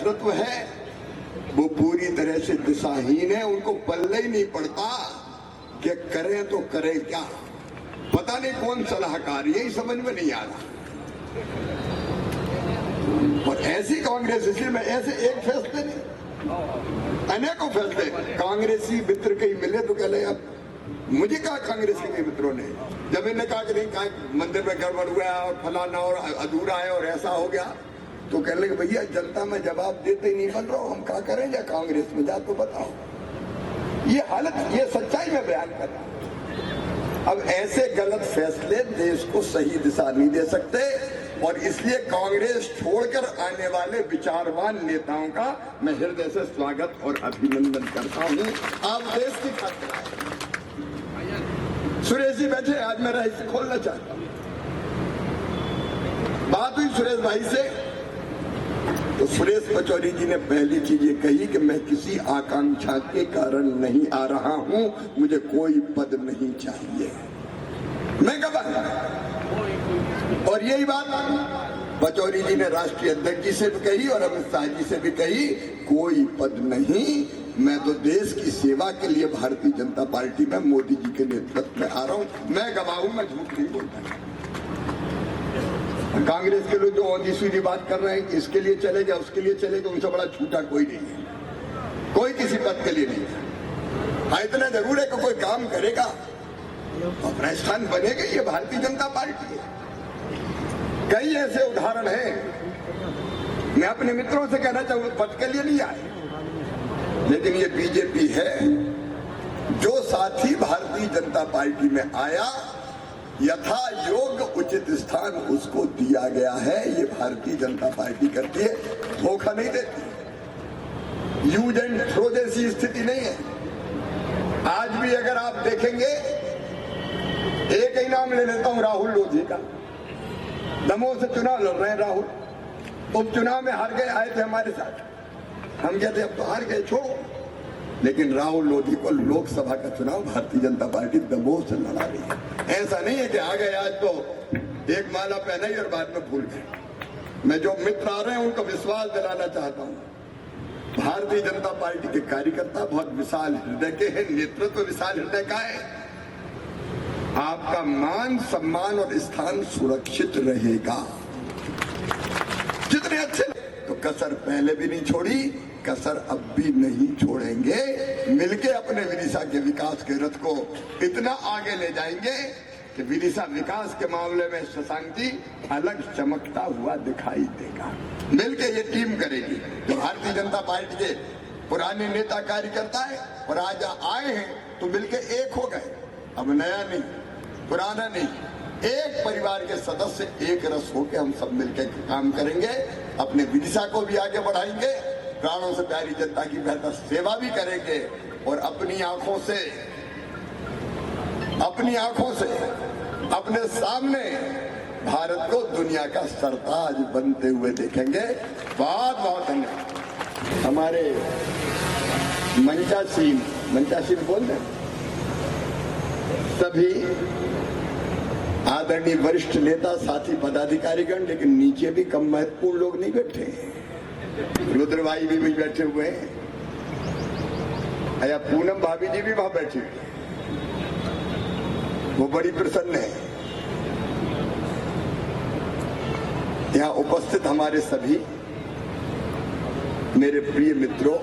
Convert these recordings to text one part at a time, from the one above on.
नेतृत्व है वो पूरी तरह से दिशाहीन है। उनको पल्ले ही नहीं पड़ता कि करें तो करें क्या। पता नहीं कौन सलाहकार, यही समझ में नहीं आ रहा। और ऐसी कांग्रेस, इसलिए मैं ऐसे एक फैसले नहीं, अनेकों फैसले कांग्रेसी मित्र कहीं मिले तो कह ले। अब मुझे कहा कांग्रेसी के मित्रों ने, जब इन्हें कहा कि नहीं, कहा मंदिर में गड़बड़ हुआ और फलाना और अधूरा है और ऐसा हो गया, तो कहने लगे भैया जनता में जवाब देते ही नहीं बन रहा, हम क्या करें, या कांग्रेस में जा तो बताओ। ये हालत, ये सच्चाई में बयान कर रहा हूं। अब ऐसे गलत फैसले देश को सही दिशा नहीं दे सकते, और इसलिए कांग्रेस छोड़कर आने वाले विचारवान नेताओं का मैं हृदय से स्वागत और अभिनंदन करता हूं। आप देश की खातिर आए। सुरेश जी बैठे, आज मैं रहस्य खोलना चाहता हूं। बात हुई सुरेश भाई से, तो सुरेश पचौरी जी ने पहली चीज ये कही कि मैं किसी आकांक्षा के कारण नहीं आ रहा हूं, मुझे कोई पद नहीं चाहिए, मैं गवाह। और यही बात पचौरी जी ने राष्ट्रीय अध्यक्ष जी से भी कही और अमित शाह जी से भी कही, कोई पद नहीं, मैं तो देश की सेवा के लिए भारतीय जनता पार्टी में मोदी जी के नेतृत्व में आ रहा हूं, मैं गवाह हूं, मैं झूठ नहीं बोलता। कांग्रेस के लोग जो औंधी सीधी बात कर रहे हैं कि इसके लिए चलेगा उसके लिए चलेगा, उनसे बड़ा झूठा कोई नहीं है। कोई किसी पद के लिए नहीं है। हाँ, इतना जरूर है कि कोई काम करेगा, अपना स्थान बनेगा, ये भारतीय जनता पार्टी है। कई ऐसे उदाहरण हैं। मैं अपने मित्रों से कहना चाहूंगा, पद के लिए नहीं आए, लेकिन ये बीजेपी है, जो साथी भारतीय जनता पार्टी में आया, यथा योग्य उचित स्थान उसको दिया गया है। ये भारतीय जनता पार्टी करती है, धोखा नहीं देती, यूज एंड थ्रो जैसी स्थिति नहीं है। आज भी अगर आप देखेंगे, एक ही नाम ले लेता हूं, राहुल लोधी का। दमोह से चुनाव लड़ रहे हैं राहुल, उपचुनाव में हार गए, आए थे हमारे साथ, हम कहते अब तो हार गए, छोड़ो। लेकिन राहुल लोधी को लोकसभा का चुनाव भारतीय जनता पार्टी दमोह से लड़ा रही है। ऐसा नहीं है कि आ गए आज तो एक माला पहनाई और बाद में भूल गए। मैं जो मित्र आ रहे हैं उनको विश्वास दिलाना चाहता हूं, भारतीय जनता पार्टी के कार्यकर्ता बहुत विशाल हृदय के हैं, नेतृत्व विशाल हृदय का है। आपका मान सम्मान और स्थान सुरक्षित रहेगा। जितने अच्छे, तो कसर पहले भी नहीं छोड़ी, कसर अब भी नहीं छोड़ेंगे। मिलके अपने विदिशा के विकास के रथ को इतना आगे ले जाएंगे कि विदिशा विकास के मामले में शशांक जी अलग चमकता हुआ दिखाई देगा। मिलके ये टीम करेगी। जो भारतीय जनता पार्टी के पुराने नेता कार्यकर्ता है और आज आए हैं तो मिलके एक हो गए। अब नया नहीं, पुराना नहीं, एक परिवार के सदस्य एक रस होकर हम सब मिलकर काम करेंगे। अपने विदिशा को भी आगे बढ़ाएंगे, प्राणों से प्यारी जनता की बेहतर सेवा भी करेंगे और अपनी आंखों से अपने सामने भारत को दुनिया का सरताज बनते हुए देखेंगे। बहुत बहुत धन्यवाद। हमारे मंचासीन बोल रहे सभी आदरणीय वरिष्ठ नेता, साथी, पदाधिकारीगण, लेकिन नीचे भी कम महत्वपूर्ण लोग नहीं बैठे हैं। रुद्रभाई भी बैठे हुए हैं, या पूनम भाभी जी भी वहां बैठी हुई, वो बड़ी प्रसन्न है। यहाँ उपस्थित हमारे सभी मेरे प्रिय मित्रों,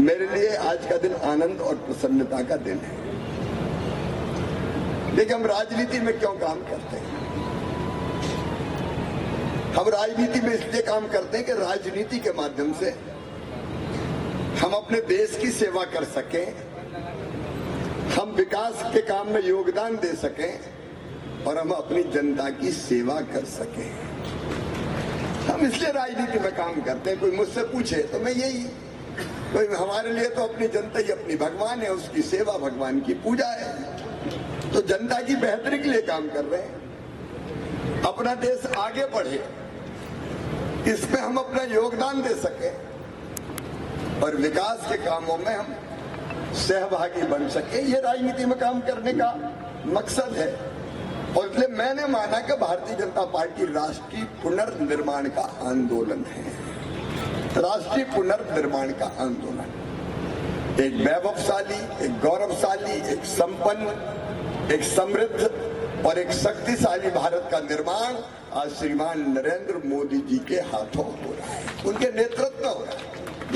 मेरे लिए आज का दिन आनंद और प्रसन्नता का दिन है। देखिए, हम राजनीति में क्यों काम करते हैं? हम राजनीति में इसलिए काम करते हैं कि राजनीति के माध्यम से हम अपने देश की सेवा कर सकें, हम विकास के काम में योगदान दे सकें और हम अपनी जनता की सेवा कर सकें। हम इसलिए राजनीति में काम करते हैं। कोई मुझसे पूछे तो मैं यही, कोई हमारे लिए तो अपनी जनता ही अपनी भगवान है, उसकी सेवा भगवान की पूजा है। तो जनता की बेहतरी के लिए काम कर रहे हैं, अपना देश आगे बढ़े, इसमें हम अपना योगदान दे सके और विकास के कामों में हम सहभागी बन सके। ये राजनीति में काम करने का मकसद है। और इसलिए मैंने माना कि भारतीय जनता पार्टी राष्ट्रीय पुनर्निर्माण का आंदोलन है। राष्ट्रीय पुनर्निर्माण का आंदोलन, एक वैभवशाली, एक गौरवशाली, एक संपन्न, एक समृद्ध और एक शक्तिशाली भारत का निर्माण आज श्रीमान नरेंद्र मोदी जी के हाथों हो रहा है, उनके नेतृत्व में हो रहा है।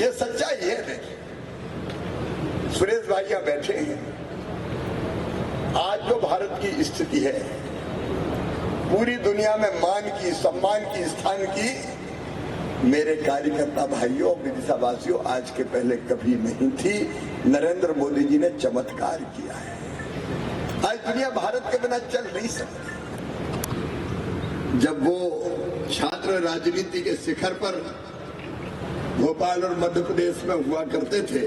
ये सच्चाई है। देखिए सुरेश भाई यहाँ बैठे हैं। आज जो भारत की स्थिति है, पूरी दुनिया में मान की, सम्मान की, स्थान की, मेरे कार्यकर्ता भाइयों, विदिशावासियों, आज के पहले कभी नहीं थी। नरेंद्र मोदी जी ने चमत्कार किया है। आज दुनिया भारत के बिना चल नहीं सकती। जब वो छात्र राजनीति के शिखर पर भोपाल और मध्य प्रदेश में हुआ करते थे,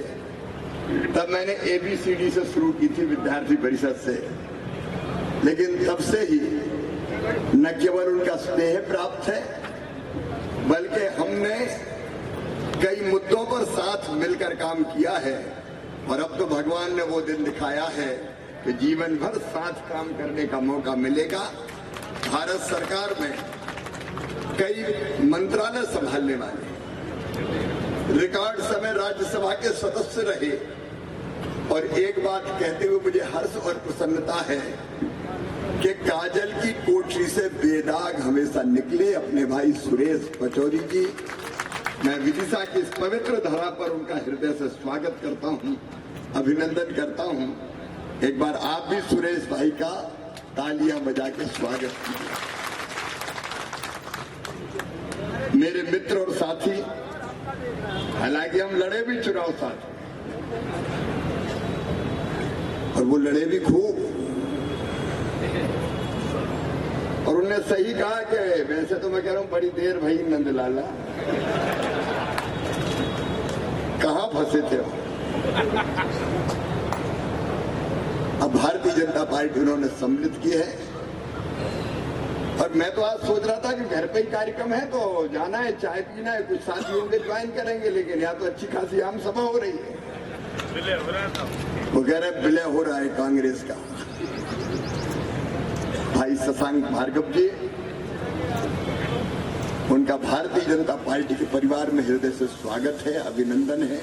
तब मैंने ABCD से शुरू की थी, विद्यार्थी परिषद से। लेकिन तब से ही न केवल उनका स्नेह प्राप्त है, बल्कि हमने कई मुद्दों पर साथ मिलकर काम किया है। और अब तो भगवान ने वो दिन दिखाया है कि जीवन भर साथ काम करने का मौका मिलेगा। भारत सरकार में कई मंत्रालय संभालने वाले, रिकॉर्ड समय राज्यसभा के सदस्य रहे। और एक बात कहते हुए मुझे हर्ष और प्रसन्नता है कि काजल की कोठरी से बेदाग हमेशा निकले अपने भाई सुरेश पचौरी जी। मैं विदिशा की इस पवित्र धरा पर उनका हृदय से स्वागत करता हूं, अभिनंदन करता हूं। एक बार आप भी सुरेश भाई का तालियां बजा के स्वागत कीजिए। मेरे मित्र और साथी, हालांकि हम लड़े भी चुनाव साथ, और वो लड़े भी खूब। और उन्होंने सही कहा कि वैसे तो मैं कह रहा हूं बड़ी देर भाई नंदलाला, कहां फंसे थे वो। अब भारतीय जनता पार्टी उन्होंने सम्मिलित की है। और मैं तो आज सोच रहा था कि घर पे ही कार्यक्रम है तो जाना है, चाय पीना है, कुछ साथी होंगे ज्वाइन करेंगे, लेकिन यहाँ तो अच्छी खासी आम सभा हो रही है। वो कह रहे विलय हो रहा है कांग्रेस का। भाई शशांक भार्गव जी, उनका भारतीय जनता पार्टी के परिवार में हृदय से स्वागत है, अभिनंदन है।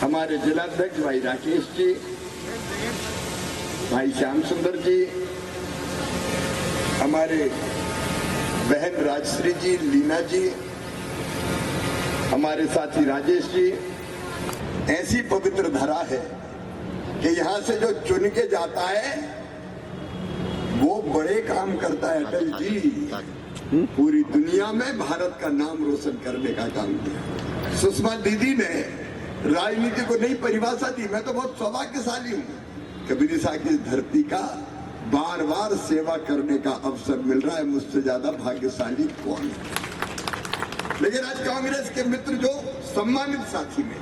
हमारे जिलाध्यक्ष भाई राकेश जी, भाई श्याम सुंदर जी, हमारे बहन राजश्री जी, लीना जी, हमारे साथी राजेश जी। ऐसी पवित्र धरा है कि यहां से जो चुन के जाता है वो बड़े काम करता है। अटल जी पूरी दुनिया में भारत का नाम रोशन करने का काम किया। सुषमा दीदी ने राजनीति को नई परिभाषा दी। मैं तो बहुत सौभाग्यशाली हूं कि विदिशा की धरती का बार बार सेवा करने का अवसर मिल रहा है। मुझसे ज्यादा भाग्यशाली कौन है। लेकिन आज कांग्रेस के मित्र जो सम्मानित साथी में,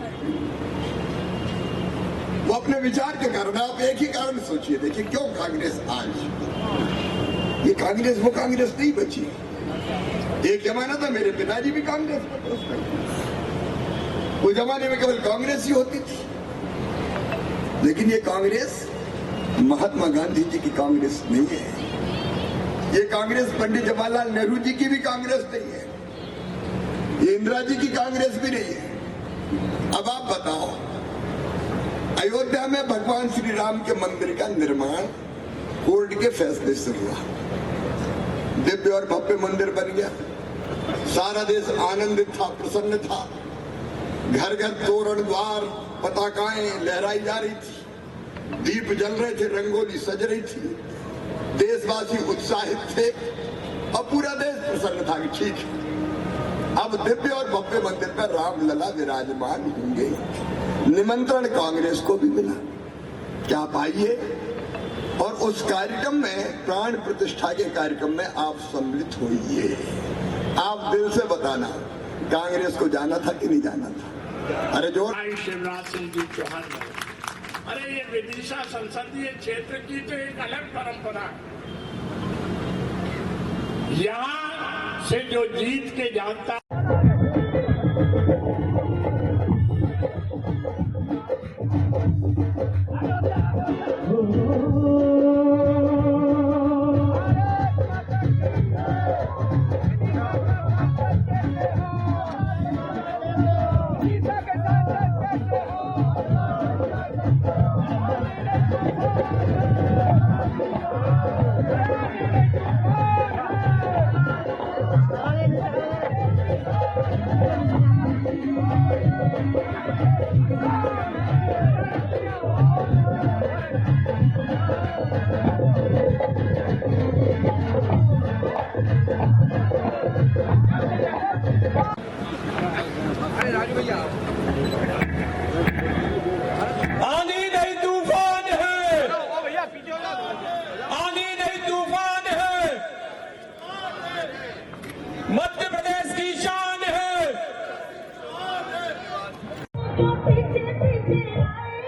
वो अपने विचार के कारण, आप एक ही कारण सोचिए, देखिए क्यों कांग्रेस आज, ये कांग्रेस वो कांग्रेस नहीं बची। एक जमाना था मेरे पिताजी भी कांग्रेस में, उस जमाने में केवल कांग्रेस ही होती थी। लेकिन ये कांग्रेस महात्मा गांधी जी की कांग्रेस नहीं है। ये कांग्रेस पंडित जवाहरलाल नेहरू जी की भी कांग्रेस नहीं है। ये इंदिरा जी की कांग्रेस भी नहीं है। अब आप बताओ, अयोध्या में भगवान श्री राम के मंदिर का निर्माण कोर्ट के फैसले से हुआ, दिव्य और भव्य मंदिर बन गया। सारा देश आनंदित था, प्रसन्न था। घर घर तोरण द्वार पताकाएं लहराई जा रही थी, दीप जल रहे थे, रंगोली सज रही थी, देशवासी उत्साहित थे और पूरा देश प्रसन्न था कि ठीक है, अब दिव्य और भव्य मंदिर पर रामलला विराजमान होंगे। निमंत्रण कांग्रेस को भी मिला कि आप आइए, और उस कार्यक्रम में, प्राण प्रतिष्ठा के कार्यक्रम में आप सम्मिलित होइए। आप दिल से बताना, कांग्रेस को जाना था कि नहीं जाना था। अरे जो शिवराज सिंह जी चौहान, अरे ये विदिशा संसदीय क्षेत्र की तो एक अलग परंपरा है। यहाँ से जो जीत के जाता आंधी नहीं तूफान है, आंधी नहीं तूफान है, मध्य प्रदेश की शान है। पीछे पीछे आए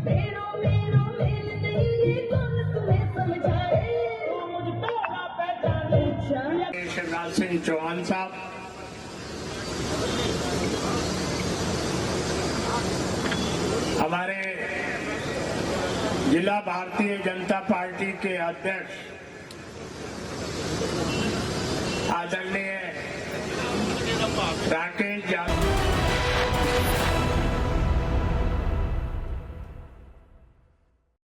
मेरो मेरो मेल नहीं ये कौन तुम्हें समझाए मुझको ना पहचाने शिवराज सिंह चौहान साहब, हमारे जिला भारतीय जनता पार्टी के अध्यक्ष आदरणीय राकेश यादव